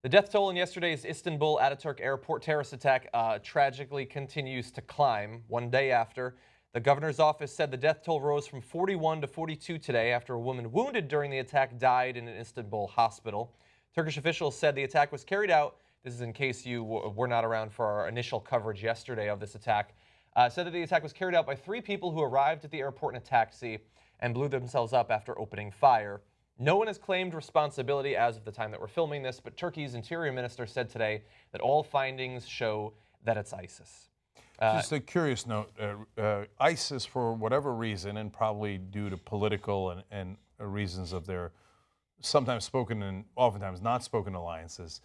The death toll in yesterday's Istanbul Ataturk airport terrorist attack tragically continues to climb. One day after, the governor's office said the death toll rose from 41 to 42 today after a woman wounded during the attack died in an Istanbul hospital. Turkish officials said the attack was carried out. This is in case you were not around for our initial coverage yesterday of this attack. Said that the attack was carried out by 3 people who arrived at the airport in a taxi and blew themselves up after opening fire. No one has claimed responsibility as of the time that we're filming this, but Turkey's interior minister said today that all findings show that it's ISIS. Just a curious note, ISIS, for whatever reason, and probably due to political and reasons of their sometimes spoken and oftentimes not spoken alliances,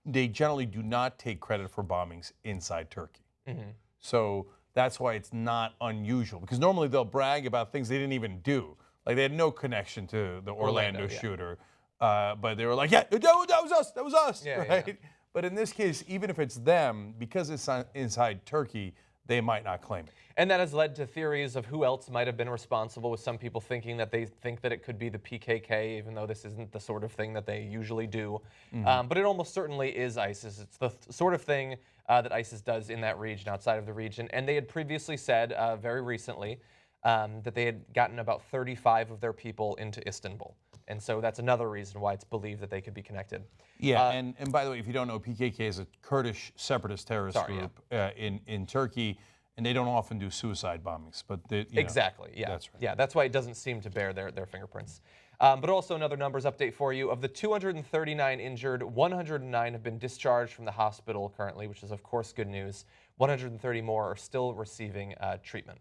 they generally do not take credit for bombings inside Turkey. Mm-hmm. So that's why it's not unusual, because normally they'll brag about things they didn't even do. Like, they had no connection to the Orlando shooter, but they were like, yeah, that was us, yeah, right? Yeah. But in this case, even if it's them, because it's inside Turkey, they might not claim it. And that has led to theories of who else might have been responsible, with some people thinking that they think that it could be the PKK, even though this isn't the sort of thing that they usually do. Mm-hmm. But it almost certainly is ISIS. It's the sort of thing that ISIS does in that region, outside of the region. And they had previously said, very recently, that they had gotten about 35 of their people into Istanbul. And so that's another reason why it's believed that they could be connected. Yeah, and by the way, if you don't know, PKK is a Kurdish separatist terrorist group in Turkey, and they don't often do suicide bombings. But exactly, yeah. That's right. Yeah, that's why it doesn't seem to bear their fingerprints. But also another numbers update for you. Of the 239 injured, 109 have been discharged from the hospital currently, which is, of course, good news. 130 more are still receiving treatment.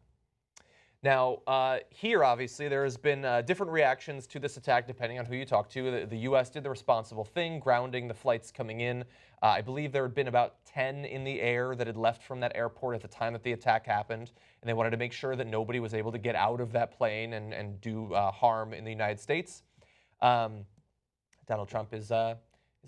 Now, here, obviously, there has been different reactions to this attack depending on who you talk to. The U.S. did the responsible thing, grounding the flights coming in. I believe there had been about 10 in the air that had left from that airport at the time that the attack happened, and they wanted to make sure that nobody was able to get out of that plane and do harm in the United States. Donald Trump is a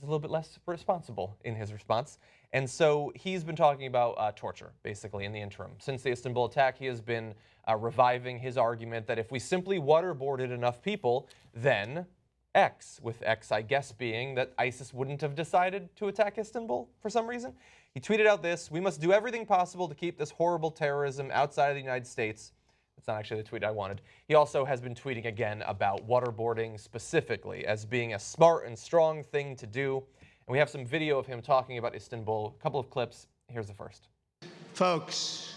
little bit less responsible in his response. And so he's been talking about torture, basically, in the interim. Since the Istanbul attack, he has been reviving his argument that if we simply waterboarded enough people, then X, with X, I guess, being that ISIS wouldn't have decided to attack Istanbul for some reason. He tweeted out this: "We must do everything possible to keep this horrible terrorism outside of the United States." That's not actually the tweet I wanted. He also has been tweeting again about waterboarding specifically as being a smart and strong thing to do. And we have some video of him talking about Istanbul, a couple of clips. Here's the first. Folks,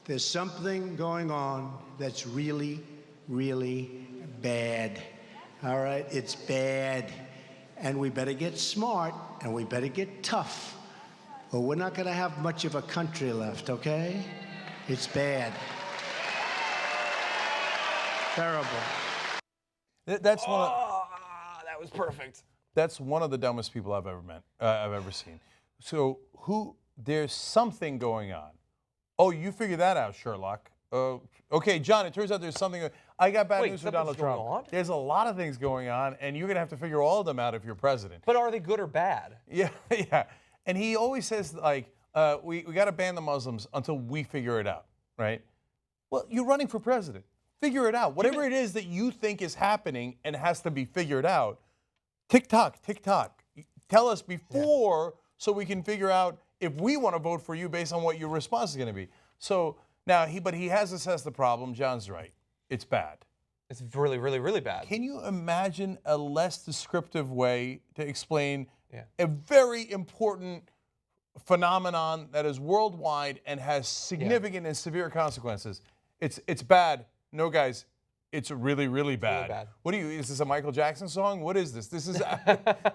there's something going on that's really, really bad. All right? It's bad. And we better get smart, and we better get tough, or we're not going to have much of a country left, okay? It's bad. Terrible. That's one of, that was perfect. That's one of the dumbest people I've ever seen. So there's something going on. Oh, you figured that out, Sherlock. Okay, John, it turns out there's something. I got bad news for Donald Trump. There's a lot of things going on, and you're going to have to figure all of them out if you're president. But are they good or bad? Yeah, yeah. And he always says, like, we got to ban the Muslims until we figure it out, right? Well, you're running for president. Figure it out. Whatever it is that you think is happening and has to be figured out, tick-tock. Tell us before so we can figure out if we want to vote for you based on what your response is going to be. So now, but he has assessed the problem. John's right. It's bad. It's really, really, really bad. Can you imagine a less descriptive way to explain a very important phenomenon that is worldwide and has significant and severe consequences? It's bad. No, guys. It's really, really bad. Really bad. What is this a Michael Jackson song? What is this? This is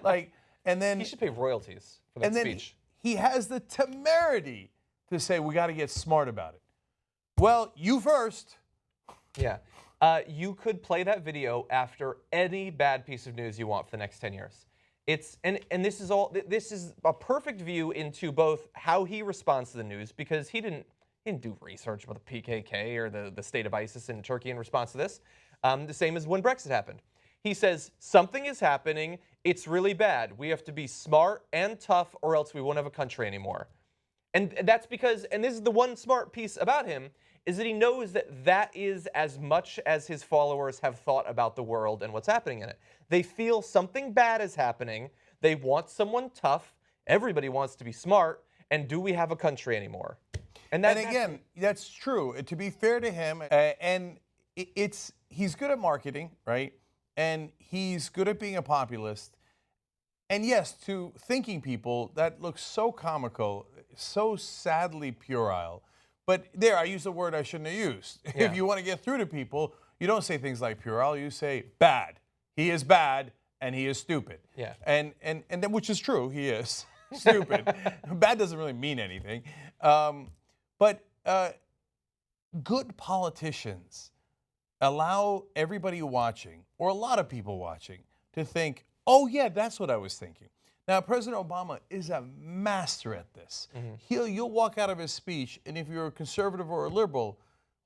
like, and then he should pay royalties for that speech. He has the temerity to say we got to get smart about it. Well, you first. Yeah, you could play that video after any bad piece of news you want for the next 10 years. And this is a perfect view into both how he responds to the news, because he didn't do research about the PKK or the state of ISIS in Turkey in response to this. The same as when Brexit happened. He says, something is happening, it's really bad. We have to be smart and tough or else we won't have a country anymore. And that's because, and this is the one smart piece about him, is that he knows that that is as much as his followers have thought about the world and what's happening in it. They feel something bad is happening. They want someone tough. Everybody wants to be smart. And do we have a country anymore? And again, that's true. To be fair to him, and he's good at marketing, right? And he's good at being a populist. And yes, to thinking people, that looks so comical, so sadly puerile. But there, I used a word I shouldn't have used. Yeah. If you want to get through to people, you don't say things like puerile, you say bad. He is bad and he is stupid. Yeah. And then, which is true, he is stupid. Bad doesn't really mean anything. But good politicians allow everybody watching, or a lot of people watching, to think, oh yeah, that's what I was thinking. Now, President Obama is a master at this. You'll walk out of his speech, and if you're a conservative or a liberal,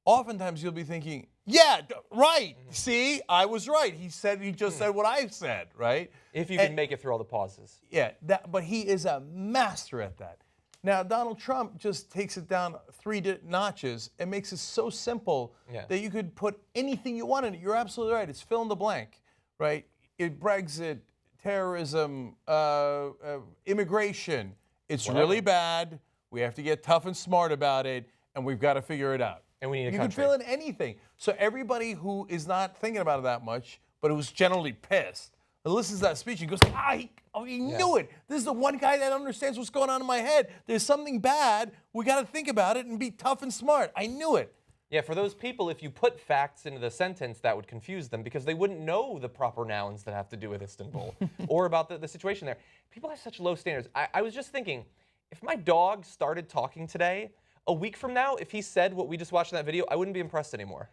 oftentimes you'll be thinking, yeah, right, see, I was right. He just said what I said, right? If you can make it through all the pauses. Yeah, but he is a master at that. Now, Donald Trump just takes it down 3 notches and makes it so simple that you could put anything you want in it. You're absolutely right. It's fill in the blank, right? Brexit, terrorism, immigration. It's really bad. We have to get tough and smart about it, and we've got to figure it out. And we need a You country. can fill in anything. So everybody who is not thinking about it that much, but who's generally pissed, listens to that speech and goes, he knew it. This is the one guy that understands what's going on in my head. There's something bad. We got to think about it and be tough and smart. I knew it. Yeah, for those people, if you put facts into the sentence, that would confuse them because they wouldn't know the proper nouns that have to do with Istanbul or about the situation there. People have such low standards. I was just thinking, if my dog started talking today, a week from now, if he said what we just watched in that video, I wouldn't be impressed anymore.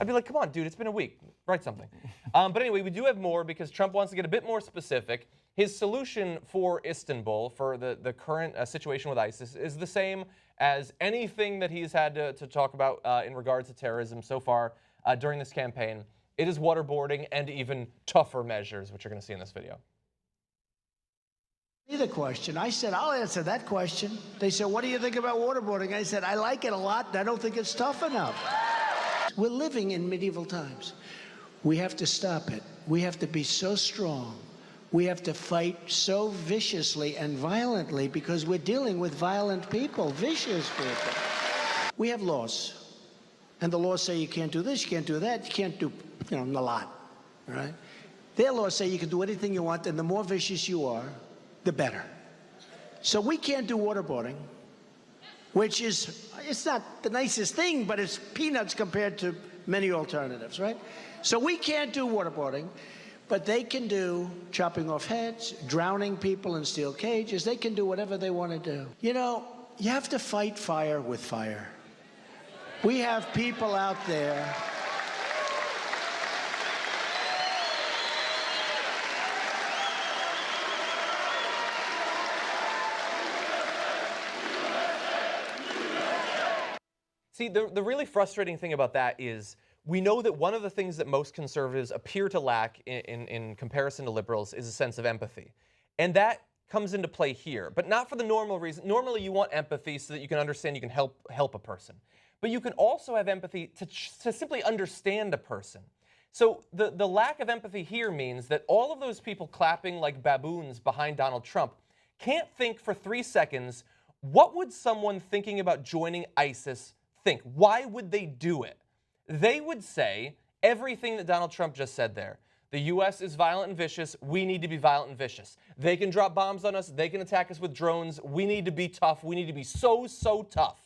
I'd be like, come on, dude, it's been a week. Write something. But anyway, we do have more because Trump wants to get a bit more specific. His solution for Istanbul, for the current situation with ISIS, is the same as anything that he's had to talk about in regards to terrorism so far during this campaign. It is waterboarding and even tougher measures, which you're going to see in this video. The question. I said, I'll answer that question. They said, what do you think about waterboarding? I said, I like it a lot, and I don't think it's tough enough. We're living in medieval times. We have to stop it. We have to be so strong. We have to fight so viciously and violently because we're dealing with violent people, vicious people. We have laws. And the laws say you can't do this, you can't do that, you can't do, a lot, all right? Their laws say you can do anything you want, and the more vicious you are, the better. So we can't do waterboarding, which is, it's not the nicest thing, but it's peanuts compared to many alternatives, right? So we can't do waterboarding, but they can do chopping off heads, drowning people in steel cages. They can do whatever they want to do. You have to fight fire with fire. We have people out there. See, the really frustrating thing about that is we know that one of the things that most conservatives appear to lack in comparison to liberals is a sense of empathy. And that comes into play here, but not for the normal reason. Normally you want empathy so that you can understand, you can help a person. But you can also have empathy to simply understand a person. So the lack of empathy here means that all of those people clapping like baboons behind Donald Trump can't think for 3 seconds, what would someone thinking about joining ISIS think? Why would they do it? They would say everything that Donald Trump just said there. The U.S. is violent and vicious. We need to be violent and vicious. They can drop bombs on us. They can attack us with drones. We need to be tough. We need to be so, so tough.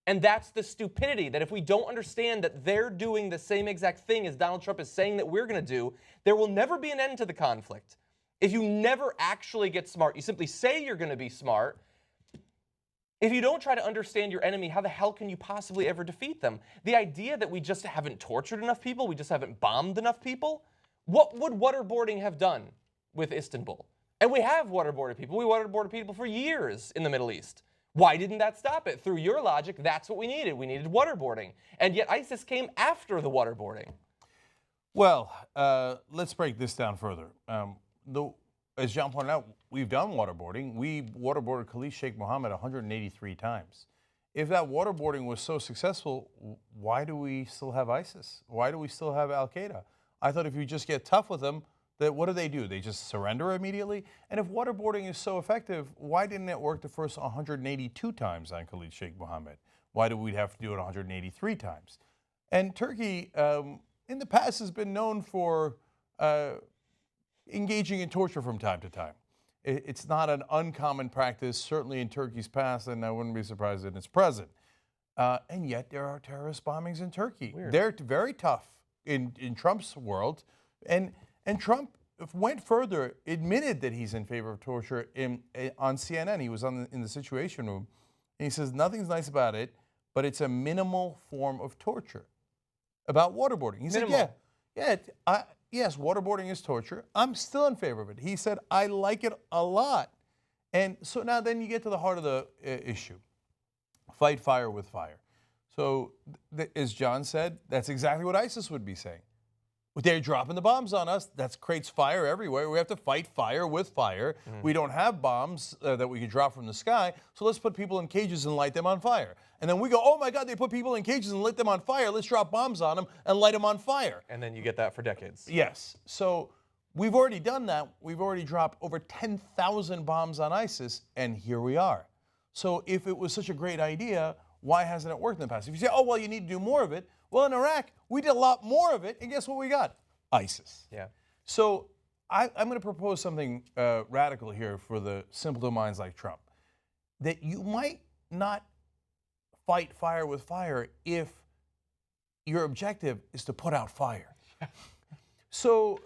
And that's the stupidity, that if we don't understand that they're doing the same exact thing as Donald Trump is saying that we're going to do, there will never be an end to the conflict. If you never actually get smart, you simply say you're going to be smart. If you don't try to understand your enemy, how the hell can you possibly ever defeat them? The idea that we just haven't tortured enough people, we just haven't bombed enough people, what would waterboarding have done with Istanbul? And we have waterboarded people. We waterboarded people for years in the Middle East. Why didn't that stop it? Through your logic, that's what we needed. We needed waterboarding. And yet ISIS came after the waterboarding. Well, let's break this down further. As John pointed out, we've done waterboarding. We waterboarded Khalid Sheikh Mohammed 183 times. If that waterboarding was so successful, why do we still have ISIS? Why do we still have Al-Qaeda? I thought if you just get tough with them, that what do? They just surrender immediately? And if waterboarding is so effective, why didn't it work the first 182 times on Khalid Sheikh Mohammed? Why do we have to do it 183 times? And Turkey, in the past, has been known for engaging in torture from time to time. It's not an uncommon practice, certainly in Turkey's past, and I wouldn't be surprised in its present. And yet there are terrorist bombings in Turkey. Weird. They're very tough in Trump's world. And Trump went further, admitted that he's in favor of torture on CNN. He was in the Situation Room. And he says, nothing's nice about it, but it's a minimal form of torture. About waterboarding. He said, yes, waterboarding is torture. I'm still in favor of it. He said, I like it a lot. And so now then you get to the heart of the issue. Fight fire with fire. So as John said, that's exactly what ISIS would be saying. They're dropping the bombs on us. That creates fire everywhere. We have to fight fire with fire. We don't have bombs that we can drop from the sky, so let's put people in cages and light them on fire. And then we go, oh my God, they put people in cages and lit them on fire. Let's drop bombs on them and light them on fire. And then you get that for decades. Yes. So we've already done that. We've already dropped over 10,000 bombs on ISIS, and here we are. So if it was such a great idea, why hasn't it worked in the past? If you say, oh, well, you need to do more of it, well, in Iraq, we did a lot more of it, and guess what we got? ISIS. Yeah. So I'm going to propose something radical here for the simple minds like Trump, that you might not fight fire with fire if your objective is to put out fire. So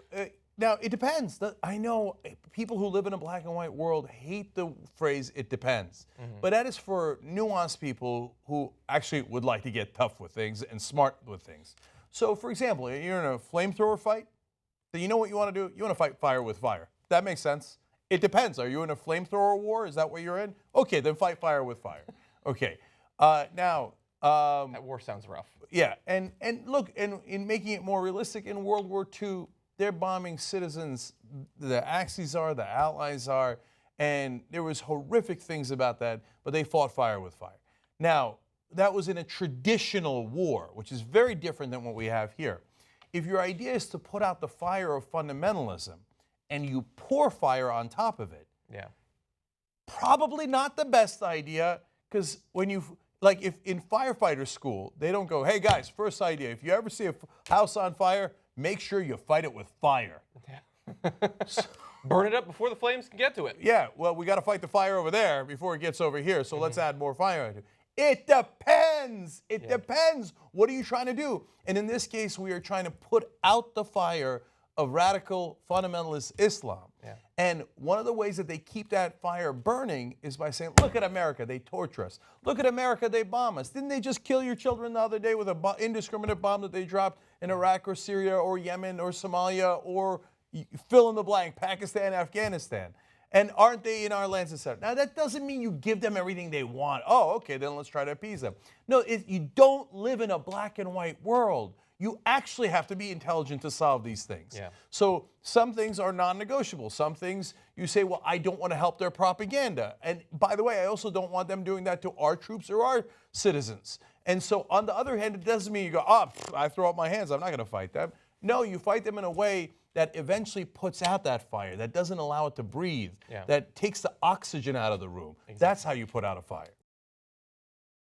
now it depends. I know people who live in a black and white world hate the phrase "it depends," but that is for nuanced people who actually would like to get tough with things and smart with things. So, for example, you're in a flamethrower fight. So you know what you want to do? You want to fight fire with fire. That makes sense. It depends. Are you in a flamethrower war? Is that what you're in? Okay, then fight fire with fire. Okay. Now. That war sounds rough. Yeah, and look, in making it more realistic, in World War II, they're bombing citizens. The Axis are, the Allies are, and there was horrific things about that, but they fought fire with fire. Now, that was in a traditional war, which is very different than what we have here. If your idea is to put out the fire of fundamentalism and you pour fire on top of it, probably not the best idea, because when you, like if in firefighter school, they don't go, hey guys, first idea, if you ever see a house on fire, make sure you fight it with fire. Burn it up before the flames can get to it. Yeah, well, we got to fight the fire over there before it gets over here, so let's add more fire. It depends. It depends. What are you trying to do? And in this case, we are trying to put out the fire of radical fundamentalist Islam. And one of the ways that they keep that fire burning is by saying, look at America, they torture us. Look at America, they bomb us. Didn't they just kill your children the other day with an indiscriminate bomb that they dropped in Iraq or Syria or Yemen or Somalia or fill in the blank, Pakistan, Afghanistan? And aren't they in our lands, etc.? Now, that doesn't mean you give them everything they want. Oh, okay, then let's try to appease them. No, you don't live in a black and white world. You actually have to be intelligent to solve these things. So some things are non-negotiable. Some things you say, well, I don't want to help their propaganda. And by the way, I also don't want them doing that to our troops or our citizens. And so on the other hand, it doesn't mean you go, I throw up my hands, I'm not going to fight them. No, you fight them in a way that eventually puts out that fire, that doesn't allow it to breathe, that takes the oxygen out of the room. That's how you put out a fire.